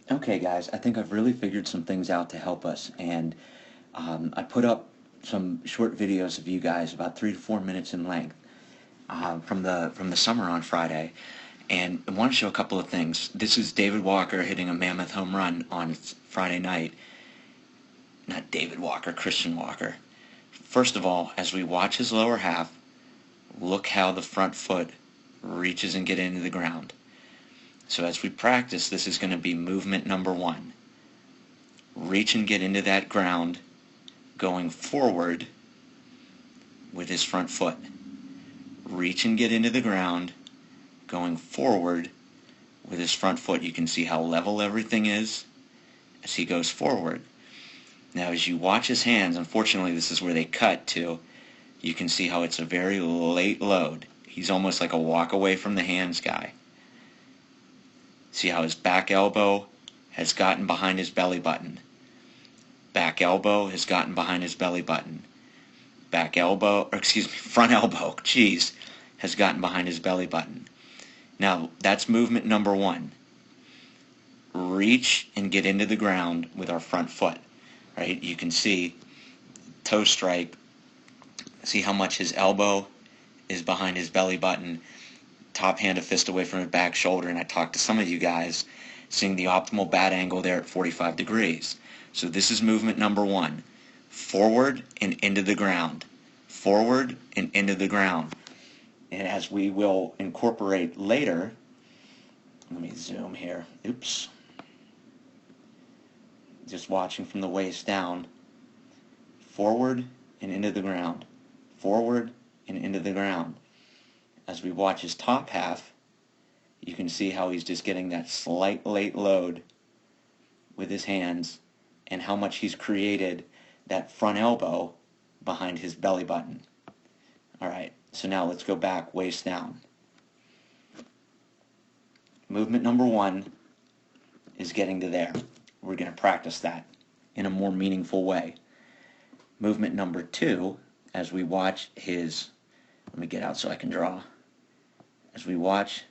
Okay guys, I think I've really figured some things out to help us, and I put up some short videos of you guys about 3 to 4 minutes in length from the summer on Friday, and I want to show a couple of things. This is David Walker hitting a mammoth home run on Friday night. Not David Walker, Christian Walker. First of all, as we watch his lower half, look how the front foot reaches and get into the ground. So as we practice, this is going to be movement number 1. Reach and get into that ground, going forward with his front foot. Reach and get into the ground, going forward with his front foot. You can see how level everything is as he goes forward. Now as you watch his hands, unfortunately this is where they cut to, you can see how it's a very late load. He's almost like a walk away from the hands guy. See how his back elbow has gotten behind his belly button. Back elbow has gotten behind his belly button. Front elbow, has gotten behind his belly button. Now, that's movement number 1. Reach and get into the ground with our front foot, right? You can see toe strike. See how much his elbow is behind his belly button. Top hand a fist away from his back shoulder, and I talked to some of you guys seeing the optimal bat angle there at 45 degrees. So this is movement number 1. Forward and into the ground. Forward and into the ground. And as we will incorporate later, let me zoom here. Oops. Just watching from the waist down. Forward and into the ground. Forward and into the ground. As we watch his top half, you can see how he's just getting that slight late load with his hands and how much he's created that front elbow behind his belly button. Alright, so now let's go back waist down. Movement number 1 is getting to there. We're going to practice that in a more meaningful way. Movement number 2, as we watch his, let me get out so I can draw. As we watch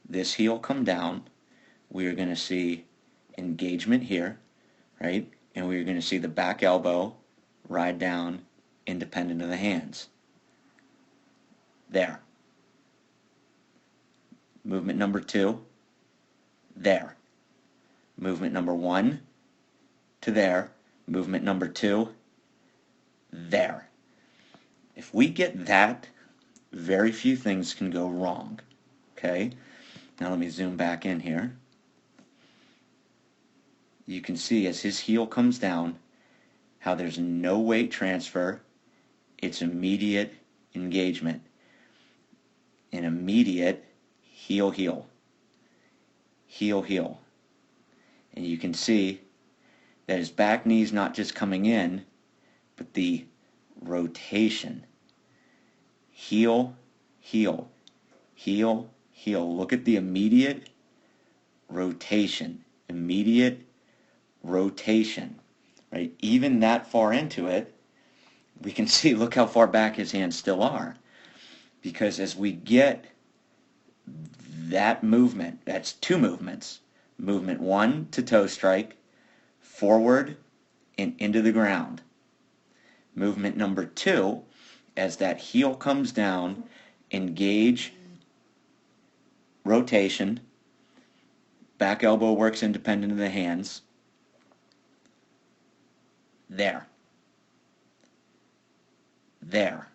this heel come down, we are going to see engagement here, right? And we're going to see the back elbow ride down independent of the hands. There. Movement number 2, there. Movement number 1, to there. Movement number 2, there. If we get that, very few things can go wrong. Okay? Now let me zoom back in here. You can see as his heel comes down how there's no weight transfer. It's immediate engagement. An immediate heel, heel. Heel, heel. And you can see that his back knee's not just coming in, but the rotation. Heel, heel. Heel, heel. Look at the immediate rotation. Immediate rotation. Right? Even that far into it, we can see, look how far back his hands still are. Because as we get that movement, that's 2 movements. Movement 1 to toe strike, forward and into the ground. Movement number 2, as that heel comes down, engage, rotation, back elbow works independent of the hands. There. There.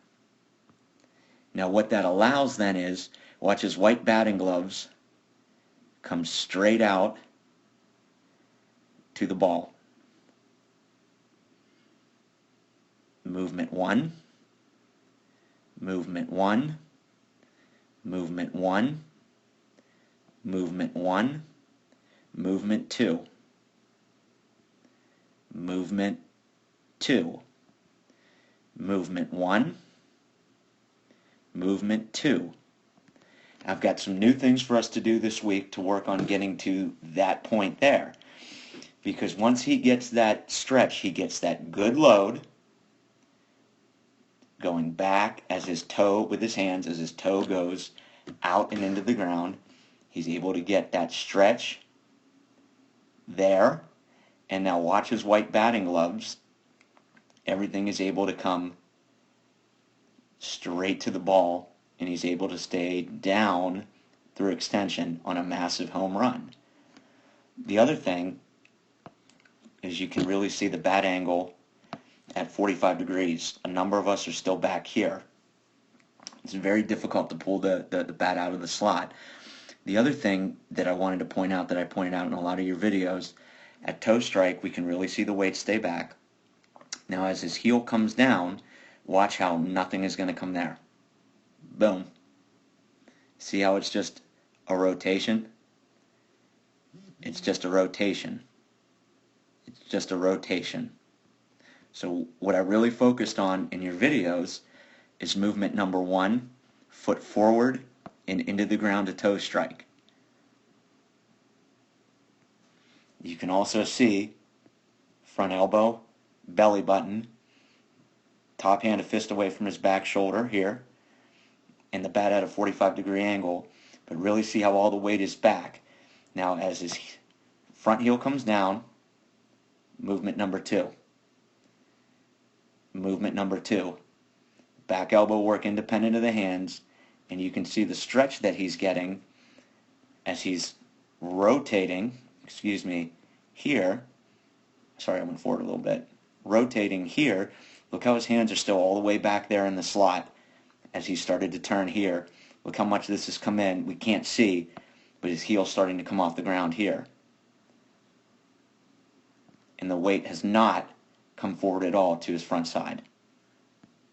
Now what that allows then is, watch his white batting gloves come straight out to the ball. Movement 1, movement 1, movement 1, movement 1, movement 2, movement 2, movement 1, movement 2. I've got some new things for us to do this week to work on getting to that point there. Because once he gets that stretch, he gets that good load going back as his toe, with his hands, as his toe goes out and into the ground. He's able to get that stretch there, and now watch his white batting gloves. Everything is able to come straight to the ball, and he's able to stay down through extension on a massive home run. The other thing is you can really see the bat angle at 45 degrees. A number of us are still back here. It's very difficult to pull the bat out of the slot. The other thing that I wanted to point out, that I pointed out in a lot of your videos, at toe strike we can really see the weight stay back. Now as his heel comes down, watch how nothing is going to come there. Boom. See how it's just a rotation? It's just a rotation. It's just a rotation. So what I really focused on in your videos is movement number 1, foot forward and into the ground to toe strike. You can also see front elbow, belly button, top hand a fist away from his back shoulder here, and the bat at a 45-degree angle, but really see how all the weight is back. Now as his front heel comes down, movement number 2. Movement number 2. Back elbow work independent of the hands, and you can see the stretch that he's getting as he's rotating, here. Sorry, I went forward a little bit. Rotating here. Look how his hands are still all the way back there in the slot as he started to turn here. Look how much this has come in. We can't see, but his heel's starting to come off the ground here. And the weight has not come forward at all to his front side.